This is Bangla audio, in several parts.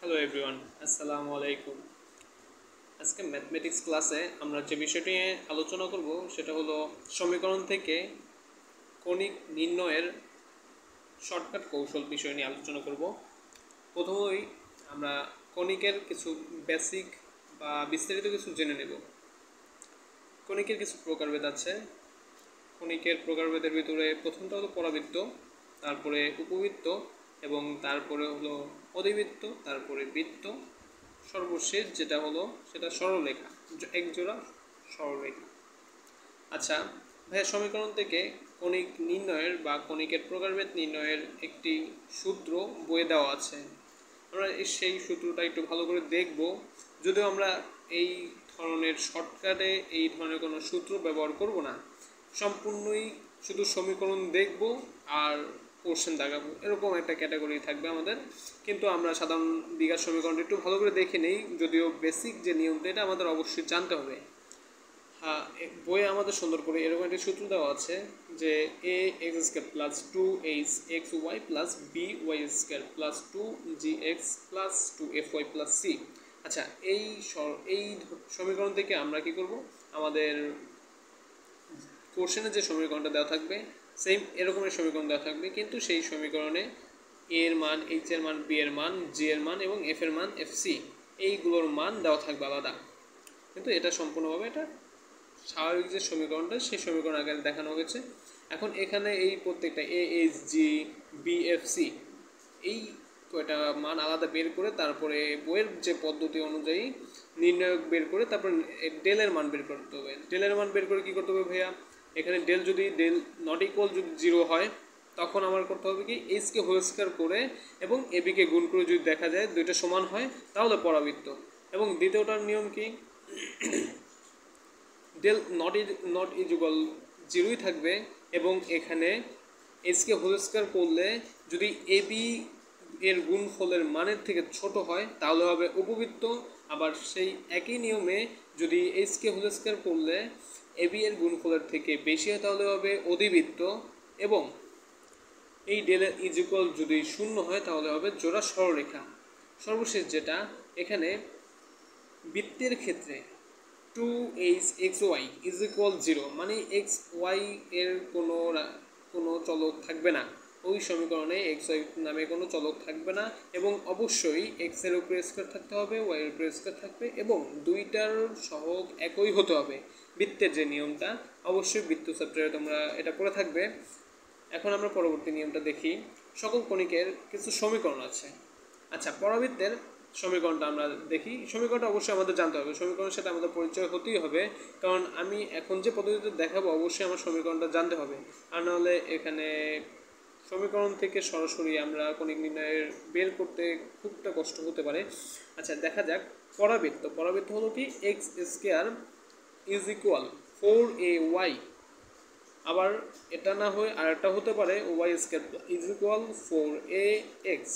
হ্যালো এভরিওয়ান, আসসালামু আলাইকুম। আজকে ম্যাথমেটিক্স ক্লাসে আমরা যে বিষয়টি নিয়ে আলোচনা করব সেটা হলো সমীকরণ থেকে কণিক নির্ণয়ের শর্টকাট কৌশল বিষয় নিয়ে আলোচনা করব। প্রথমেই আমরা কণিকের কিছু বেসিক বা বিস্তারিত কিছু জেনে নেব। কণিকের কিছু প্রকারভেদ আছে। কণিকের প্রকারভেদের ভিতরে প্রথমটা হলো পরাবৃত্ত, তারপরে উপবৃত্ত এবং তারপরে হলো অধিবৃত্ত, তারপরে বৃত্ত, সর্বশেষ যেটা হলো সেটা সরলরেখা, একজোড়া সরলরেখা। আচ্ছা ভাইয়া, সমীকরণ থেকে কণিক নির্ণয়ের বা কণিকের প্রকারভেদ নির্ণয়ের একটি সূত্র বইয়ে দেওয়া আছে। আমরা সেই সূত্রটা একটু ভালো করে দেখব, যদিও আমরা এই ধরনের শর্টকাটে এই ধরনের কোনো সূত্র ব্যবহার করব না, সম্পূর্ণই শুধু সমীকরণ দেখব আর কোশ্চেন দাগাবো, এরকম একটা ক্যাটাগরি থাকবে আমাদের। কিন্তু আমরা সাধারণ বিঘার সমীকরণটা একটু ভালো করে দেখে নেই, যদিও বেসিক যে নিয়মটা এটা আমাদের অবশ্যই জানতে হবে। হ্যাঁ, বইয়ে আমাদের সুন্দর করে এরকম একটা সূত্র দেওয়া আছে যে a x square plus two h x y plus b y square plus two g x plus two f y plus c. আচ্ছা, এই সমীকরণ থেকে আমরা কি করব, আমাদের কোশ্চেনে যে সমীকরণটা দেওয়া থাকবে সেম এরকমের সমীকরণ দেওয়া থাকবে, কিন্তু সেই সমীকরণে এ এর মান, এইচ এর মান, বি এর মান, জি এর মান এবং এফ এর মান, এফ সি এইগুলোর মান দেওয়া থাকবে আলাদা। কিন্তু এটা সম্পূর্ণভাবে এটা স্বাভাবিক যে সমীকরণটা সেই সমীকরণ আকারে দেখানো হয়েছে। এখন এখানে এই প্রত্যেকটা a h g b f c এই কয়টা মান আলাদা বের করে তারপরে বইয়ের যে পদ্ধতি অনুযায়ী নির্ণায়ক বের করে তারপর ডেলের মান বের করতে হবে। ডেলের মান বের করে কী করতে হবে ভাইয়া, এখানে ডেল যদি ডেল নট ইকুয়াল যদি জিরো হয় তখন আমার করতে হবে কি এইচকে হোল স্কয়ার করে এবং এবিকে গুণ করে যদি দেখা যায় দুইটা সমান হয় তাহলে পরাবৃত্ত। এবং দ্বিতীয়টার নিয়ম কি, ডেল নট ইজ ইকুয়াল জিরোই থাকবে এবং এখানে এইচকে হোল স্কয়ার করলে যদি এবি এর গুণফলের মানের থেকে ছোট হয় তাহলে হবে উপবৃত্ত। আবার সেই একই নিয়মে যদি এইচকে হোল স্কয়ার করলে এবি এর গুণফলের থেকে বেশি হয় তাহলে হবে অধিবৃত্ত। এবং এই ডেল ইজ ইকুয়াল যদি শূন্য হয় তাহলে হবে জোড়া সরলরেখা। সর্বশেষ যেটা, এখানে বৃত্তের ক্ষেত্রে two h x y is equal zero, মানে এক্স ওয়াই এর কোনো চলক থাকবে না, ওই সমীকরণে এক্স ওয়াই নামে কোনো চলক থাকবে না এবং অবশ্যই এক্স এর উপরে স্কয়ার থাকতে হবে, ওয়াই এর উপরে স্কয়ার থাকবে এবং দুইটার সহগ একই হতে হবে। বৃত্তের যে নিয়মটা অবশ্যই বৃত্ত চ্যাপ্টারে তোমরা এটা পড়ে থাকবে। এখন আমরা পরবর্তী নিয়মটা দেখি। সকল কণিকের কিছু সমীকরণ আছে। আচ্ছা, পরাবৃত্তের সমীকরণটা আমরা দেখি। সমীকরণটা অবশ্যই আমাদের জানতে হবে, সমীকরণের সাথে আমাদের পরিচয় হতেই হবে, কারণ আমি এখন যে পদ্ধতিতে দেখাবো অবশ্যই আমার সমীকরণটা জানতে হবে, আর নাহলে এখানে সমীকরণ থেকে সরাসরি আমরা কণিক নির্ণয়ের বের করতে খুবটা কষ্ট হতে পারে। আচ্ছা, দেখা যাক পরাবৃত্ত। পরাবৃত্ত হলো কি x square is equal four a y, আবার এটা না হয়ে আর একটা হতে পারে y square is equal four a x.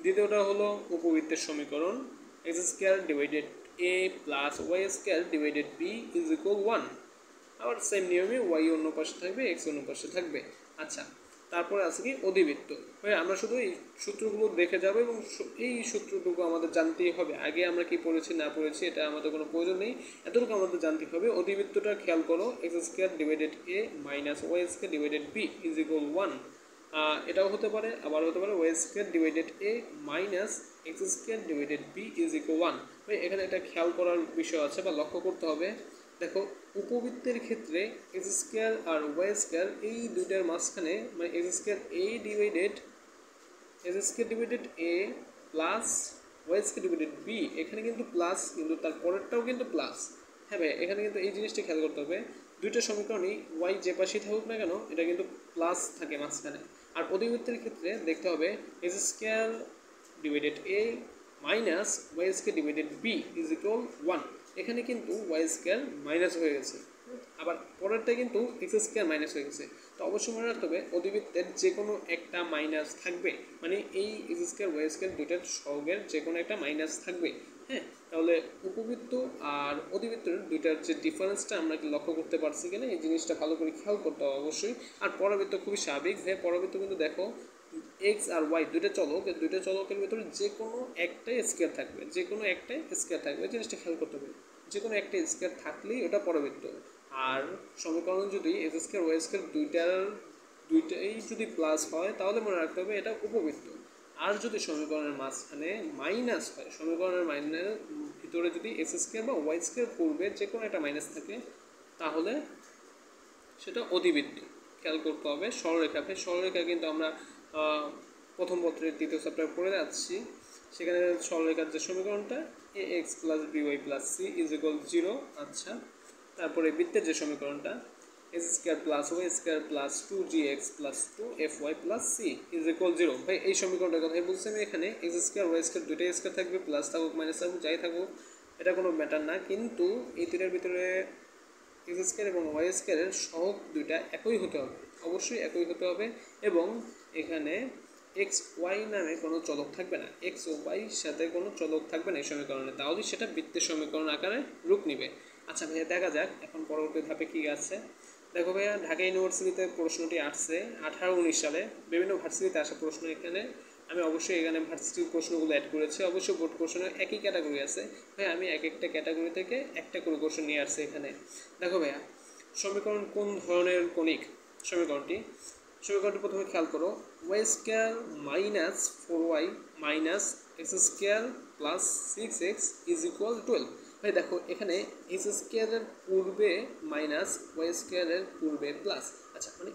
দ্বিতীয়টা হলো উপবৃত্তের সমীকরণ x square divided a plus y square divided b is equal one. আবার সেম নিয়মে ওয়াই অন্য পাশে থাকবে, এক্স অন্য পাশে থাকবে। আচ্ছা, তারপরে আছে কি অধিবৃত্ত। আমরা শুধু এই সূত্রগুলো দেখে যাব এবং এই সূত্রটুকু আমাদের জানতেই হবে। আগে আমরা কি পড়েছি না পড়েছি এটা আমাদের কোনো প্রয়োজন নেই, এতটুকু আমাদের জানতে হবে। অধিবৃত্তটা খেয়াল করো, x square divided a minus y square divided b is equal one. এটাও হতে পারে, আবার হতে পারে y square divided a minus x square divided b is equal one. এখানে একটা খেয়াল করার বিষয় আছে বা লক্ষ্য করতে হবে। দেখো, উপবৃত্তের ক্ষেত্রে এক্স স্কয়ার আর ওয়াই স্কয়ার এই দুইটার মাঝখানে মানে x square divided a plus y square divided b, এখানে কিন্তু প্লাস, কিন্তু তার পরেরটাও কিন্তু প্লাস। হ্যাঁ ভাই, এখানে কিন্তু এই জিনিসটা খেয়াল করতে হবে, দুইটা সমীকরণই ওয়াই যে পাশেই থাকুক না কেন এটা কিন্তু প্লাস থাকে মাঝখানে। আর অধিবৃত্তের ক্ষেত্রে দেখতে হবে x square divided a minus y square divided b is equal one. এখানে কিন্তু ওয়াই স্কয়ার মাইনাস হয়ে গেছে, আবার পরেরটা কিন্তু এক্স স্কয়ার মাইনাস হয়ে গেছে। তো অবশ্যই মনে রাখতে হবে অধিবৃত্তের যে কোনো একটা মাইনাস থাকবে, মানে এই এক্স স্কয়ার ওয়াই স্কয়ার দুইটার সহগের যে কোনো একটা মাইনাস থাকবে। হ্যাঁ, তাহলে উপবৃত্ত আর অধিবৃত্তের দুইটার যে ডিফারেন্সটা আমরা লক্ষ্য করতে পারছি কিনা এই জিনিসটা ভালো করে খেয়াল করতে হবে অবশ্যই। আর পরাবৃত্ত খুবই স্বাভাবিক। পরাবৃত্ত কিন্তু দেখো এক্স আর ওয়াই দুইটা চলক, দুইটা চলকের ভিতরে যে কোনো একটাই স্কয়ার থাকবে, যে কোনো একটাই স্কয়ার থাকবে, জিনিসটা খেয়াল করতে হবে। যে কোনো একটা স্কয়ার থাকলেই ওটা পরবৃত্ত। আর সমীকরণ যদি এক্স স্কয়ার ওয়াই স্কয়ার দুইটাই যদি প্লাস হয় তাহলে মনে রাখতে হবে এটা উপবৃত্ত। আর যদি সমীকরণের মাঝখানে মাইনাস হয়, সমীকরণের মাইনাস ভিতরে যদি এক্স স্কয়ার বা ওয়াই স্কয়ার পূর্বে যে কোনো একটা মাইনাস থাকে তাহলে সেটা অধিবৃত্ত। খেয়াল করতে হবে সরলরেখা। সরলরেখা কিন্তু আমরা প্রথম পত্রের তৃতীয় চ্যাপ্টার পড়ে যাচ্ছি, সেখানে সরলরেখার যে সমীকরণটা a x plus b y plus c is equal 0। আচ্ছা, তারপরে বৃত্তের যে সমীকরণটা x square plus y square plus 2gx plus 2fy plus c is equal 0। ভাই এই সমীকরণটার কথাই বলছি আমি এখানে। এক্স স্কয়ার ওয়াই স্কয়ার দুইটাই স্কয়ার থাকবে, প্লাস থাকুক মাইনাস থাকুক যাই থাকুক এটা কোনো ম্যাটার না, কিন্তু এই দুইটার ভিতরে এক্স স্কয়ার এবং ওয়াই স্কয়ারের সহগ দুইটা একই হতে হবে, অবশ্যই একই হতে হবে। এবং এখানে এক্স ওয়াই নামে কোনো চলক থাকবে না, এক্স ও ওয়াইয়ের সাথে কোনো চলক থাকবে না এই সমীকরণে, তাহলে সেটা বৃত্তের সমীকরণ আকারে রূপ নিবে। আচ্ছা ভাইয়া দেখা যাক এখন পরবর্তী ধাপে কী আছে। দেখো ভাইয়া ঢাকা ইউনিভার্সিটিতে প্রশ্নটি আসছে 18-19 সালে, বিভিন্ন ভার্সিটিতে আসা প্রশ্ন এখানে। আমি অবশ্যই এখানে ভার্সিটির প্রশ্নগুলো অ্যাড করেছি, অবশ্যই বোর্ড কোশ্চেনের একই ক্যাটাগরি আছে ভাই, আমি এক একটা ক্যাটাগরি থেকে একটা করে কোশ্চেন নিয়ে আসছি এখানে। দেখো ভাইয়া সমীকরণ কোন ধরনের কণিক, সমীকরণটি প্রথমে খেয়াল করো, y square minus 4y minus x square plus 6x is equal 12। ভাই দেখো এখানে এক্স স্কয়ারের পূর্বে মাইনাস ওয়াই স্কয়ারের পূর্বে প্লাস, আচ্ছা মানে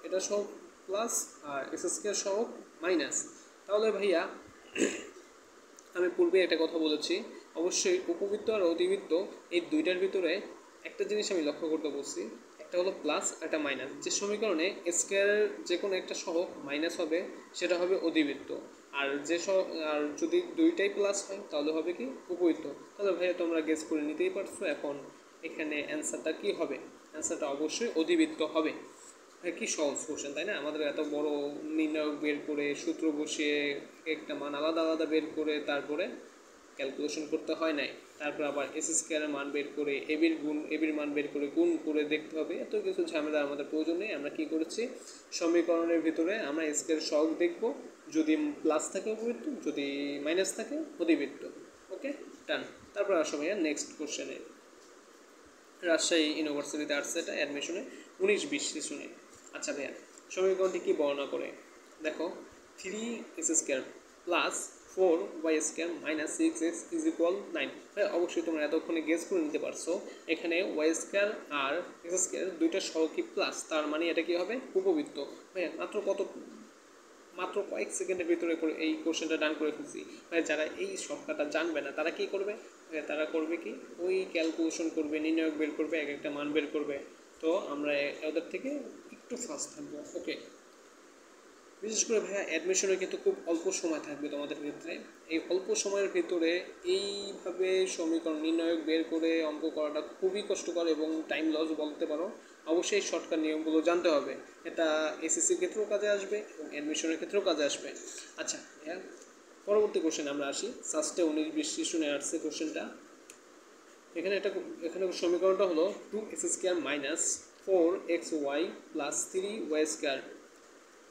এটা সহ প্লাস আর এক্স স্কয়ার সহ মাইনাস। তাহলে ভাইয়া আমি পূর্বে একটা কথা বলেছি, অবশ্যই উপবৃত্ত আর অধিবৃত্ত এই দুইটার ভিতরে একটা জিনিস আমি লক্ষ্য করতে বলছি, একটা হলো প্লাস একটা মাইনাস। যে সমীকরণে স্কয়ারের যে কোনো একটা সহগ মাইনাস হবে সেটা হবে অধিবৃত্ত, আর আর যদি দুইটাই প্লাস হয় তাহলে হবে কি উপবৃত্ত। তাহলে ভাইয়া তোমরা গেস করে নিতেই পারছো এখন এখানে অ্যান্সারটা কি হবে, অ্যান্সারটা অবশ্যই অধিবৃত্ত হবে। কি সহজ কোশ্চেন তাই না, আমাদের এত বড় নির্ণায়ক বের করে সূত্র বসিয়ে একটা মান আলাদা আলাদা বের করে তারপরে ক্যালকুলেশন করতে হয় নাই, তারপর আবার এস স্কয়ারের মান বের করে এবির মান বের করে গুণ করে দেখতে হবে, এত কিছু ঝামেলা আমাদের প্রয়োজন নেই। আমরা কি করেছি সমীকরণের ভিতরে আমরা স্কয়ার সহগ দেখব, যদি প্লাস থাকে উপবৃত্ত, যদি মাইনাস থাকে অধিবৃত্ত। ওকে ডান। তারপর আসো ভাইয়া নেক্সট কোশ্চেনে। রাজশাহী ইউনিভার্সিটিতে আসছে এটা অ্যাডমিশনে 19-20 সেশনে। আচ্ছা ভাইয়া সমীকরণটি কি বর্ণনা করে, দেখো 3x square plus 4y square minus 6x is equal 9। ভাই অবশ্যই তোমরা এতক্ষণে গেস করে নিতে পারছো এখানে ওয়াই স্কয়ার আর এক্স স্কয়ার দুইটা সহগই প্লাস, তার মানে এটা কি হবে উপবৃত্ত। ভাইয়া মাত্র কয়েক সেকেন্ডের ভিতরে করে এই কোশ্চেনটা ডান করে ফেলছি। ভাই যারা এই শর্টকাটটা জানবে না তারা কি করবে, তারা করবে কি ওই ক্যালকুলেশন করবে, নির্ণায়ক বের করবে, এক একটা মান বের করবে। তো আমরা ওদের থেকে একটু ফাস্ট থাকবো। ওকে, বিশেষ করে ভাইয়া অ্যাডমিশনে কিন্তু খুব অল্প সময় থাকবে তোমাদের ক্ষেত্রে, এই অল্প সময়ের ভিতরে এইভাবে সমীকরণ নির্ণায়ক বের করে অঙ্ক করাটা খুবই কষ্টকর এবং টাইম লস বলতে পারো। অবশ্যই শর্টকাট নিয়মগুলো জানতে হবে, এটা এসএসসির ক্ষেত্রেও কাজে আসবে এবং অ্যাডমিশনের ক্ষেত্রেও কাজে আসবে। আচ্ছা ভাইয়া পরবর্তী কোশ্চেন আমরা আসি, সাস্টে 19-20 সেশনে আসছে কোশ্চেনটা। এখানে সমীকরণটা হলো 2x square minus 4xy plus 3y square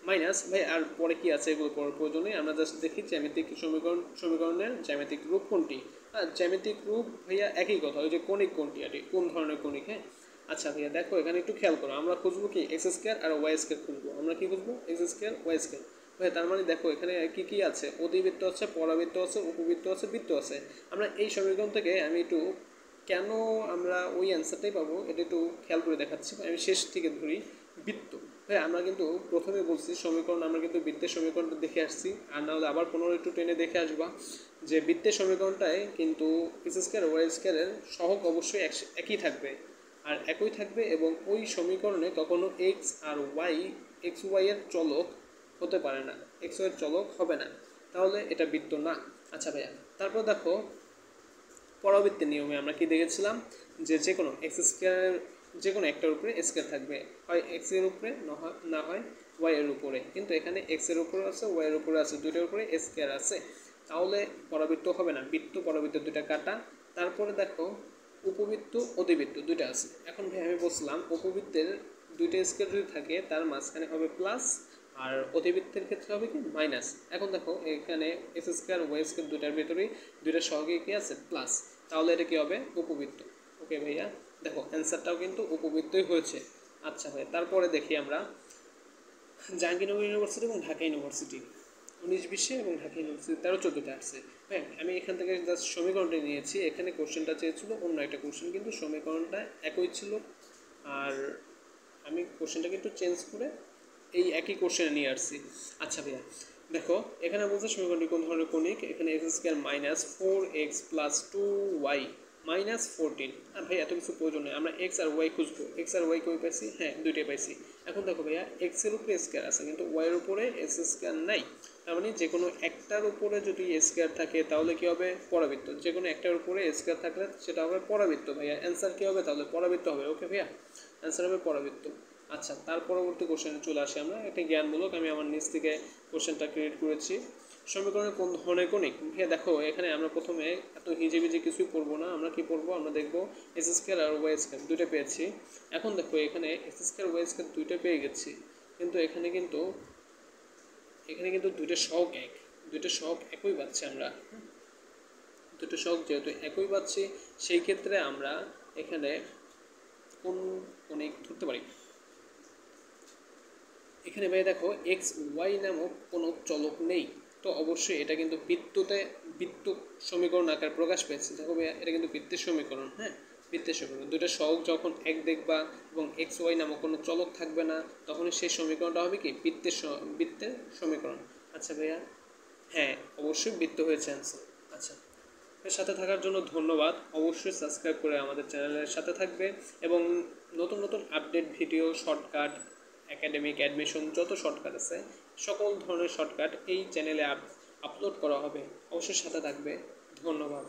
minus, ভাই আর পরে কি আছে এগুলো পড়ার প্রয়োজনে, আমরা জাস্ট দেখি জ্যামিতিক সমীকরণের জ্যামিতিক রূপ কোনটি। জ্যামিতিক রূপ ভাইয়া একই কথা, ওই যে কণিক কোনটি আর কোন ধরনের কণিক। হ্যাঁ আচ্ছা ভাইয়া দেখো এখানে একটু খেয়াল করো, আমরা খুঁজবো কি এক্স স্কয়ার আর ওয়াই স্কয়ার খুঁজবো, আমরা কি খুঁজবো এক্স স্কয়ার ওয়াই স্কয়ার। ভাই তার মানে দেখো এখানে কি কি আছে, অধিবৃত্ত আছে, পরাবৃত্ত আছে, উপবৃত্ত আছে, বৃত্ত আছে। আমরা এই সমীকরণ থেকে আমি একটু কেন আমরা ওই অ্যান্সারটাই পাবো এটা একটু খেয়াল করে দেখাচ্ছি। আমি শেষ থেকে ধরি, বৃত্ত। ভাই আমরা কিন্তু প্রথমে বলছি সমীকরণ, আমরা কিন্তু বৃত্তের সমীকরণটা দেখে আসছি, আর না হলে আবার 15 একটু টেনে দেখে আসবা যে বৃত্তের সমীকরণটায় কিন্তু এক্স স্কয়ার ওয়াই স্কয়ারের সহগ অবশ্যই একই থাকবে, আর একই থাকবে এবং ওই সমীকরণে কখনো এক্স ওয়াই এর চলক হতে পারে না, এক্স ওয়াই এর চলক হবে না, তাহলে এটা বৃত্ত না। আচ্ছা ভাইয়া তারপর দেখো পরাবৃত্তের নিয়মে আমরা কি দেখেছিলাম যে কোনো এক্স স্কয়ারের যে কোনো একটার উপরে স্কয়ার থাকবে, হয় এক্স এর উপরে না হয় ওয়াই এর উপরে, কিন্তু এখানে এক্স এর উপরে আছে ওয়াই এর উপরে আছে, দুইটার উপরে স্কয়ার আছে, তাহলে পরাবৃত্ত হবে না, বৃত্ত পরাবৃত্ত দুইটা কাটা। তারপরে দেখো উপবৃত্ত অধিবৃত্ত দুইটা আছে। এখন ভাই আমি বলছিলাম উপবৃত্তের দুইটা স্কয়ার যদি থাকে তার মাঝখানে হবে প্লাস আর অতিবৃত্তের ক্ষেত্রে হবে কি মাইনাস। এখন দেখো এখানে এক্স স্কোয়ার ওয়াই স্কোয়ার দুটার ভেতরেই দুইটা সহগে কি আছে প্লাস, তাহলে এটা কি হবে উপবৃত্ত। ওকে ভাইয়া, দেখো অ্যান্সারটাও কিন্তু উপবৃত্তই হয়েছে। আচ্ছা ভাই, তারপরে দেখি আমরা জাহাঙ্গীরনগর ইউনিভার্সিটি এবং ঢাকা ইউনিভার্সিটি 19-20 এবং ঢাকা ইউনিভার্সিটি 13-14-তে আসছে। হ্যাঁ, আমি এখান থেকে জাস্ট সমীকরণটা নিয়েছি, এখানে কোশ্চেনটা চেয়েছিল অন্য একটা কোশ্চেন, কিন্তু সমীকরণটা একই ছিল। আর আমি কোশ্চেনটা কিন্তু চেঞ্জ করে এই একই কোশ্চেনে নিয়ে আসছি। আচ্ছা ভাইয়া দেখো, এখানে বলছে সমীকরণটি কোন ধরনের কৌণিক, এখানে x square minus 4x plus 2y minus 14। আর ভাই এত কিছু প্রয়োজন নেই, আমরা এক্স আর ওয়াই খুঁজবো। এক্স আর ওয়াই কই পাইছি, হ্যাঁ দুইটাই পাইছি। এখন দেখো ভাইয়া এক্সের উপরে স্কোয়ার আছে কিন্তু ওয়াইয়ের উপরে এস স্কোয়ার নাই, তার মানে যে কোনো একটার উপরে যদি স্কোয়ার থাকে তাহলে কী হবে পরাবৃত্ত, যে কোনো একটার উপরে স্কোয়ার থাকলে সেটা হবে পরাবৃত্ত। ভাইয়া অ্যান্সার কী হবে তাহলে পরাবৃত্ত হবে। ওকে ভাইয়া, অ্যান্সার হবে পরাবৃত্ত। আচ্ছা, তার পরবর্তী কোশ্চেনে চলে আসি আমরা, একটা জ্ঞানমূলক, আমি আমার নিজ থেকে কোশ্চেনটা ক্রিয়েট করেছি। সমীকরণের কোন ধরনের কৌণিক, ভাইয়া দেখো এখানে আমরা প্রথমে এত হিজিবিজি কিছুই পড়বো না, আমরা কি পড়বো, আমরা দেখবো এস স্কোয়ার আর ওয়াই স্কোয়ার দুইটা পেয়েছি। এখন দেখো এখানে এক্স স্কোয়ার ওয়াই স্কোয়ার দুইটা পেয়ে গেছি, কিন্তু এখানে কিন্তু দুইটা সহগ এক, দুইটা সহগ একই পাচ্ছি আমরা। দুটো সহগ যেহেতু একই পাচ্ছি, সেই ক্ষেত্রে আমরা এখানে কোন কৌণিক ধরতে পারি। এখানে ভাই দেখো এক্স ওয়াই নামক কোনো চলক নেই, তো অবশ্যই এটা কিন্তু বৃত্ত সমীকরণ আকার প্রকাশ পেয়েছে। দেখো ভাইয়া এটা কিন্তু বৃত্তের সমীকরণ। হ্যাঁ, বৃত্তের সমীকরণ, দুটো সহগ যখন এক দেখবা এবং এক্স ওয়াই নামক কোনো চলক থাকবে না, তখনই সেই সমীকরণটা হবে কি বৃত্তের সমীকরণ। আচ্ছা ভাইয়া, হ্যাঁ অবশ্যই বৃত্ত হয়েছে অ্যান্সার। আচ্ছা, এর সাথে থাকার জন্য ধন্যবাদ। অবশ্যই সাবস্ক্রাইব করে আমাদের চ্যানেলের সাথে থাকবে এবং নতুন নতুন update video, shortcut, academic admission যত শর্টকাট আছে সকল ধরনের শর্টকাট এই চ্যানেলে আপলোড করা হবে। অবশ্যই সাথে থাকবে। ধন্যবাদ।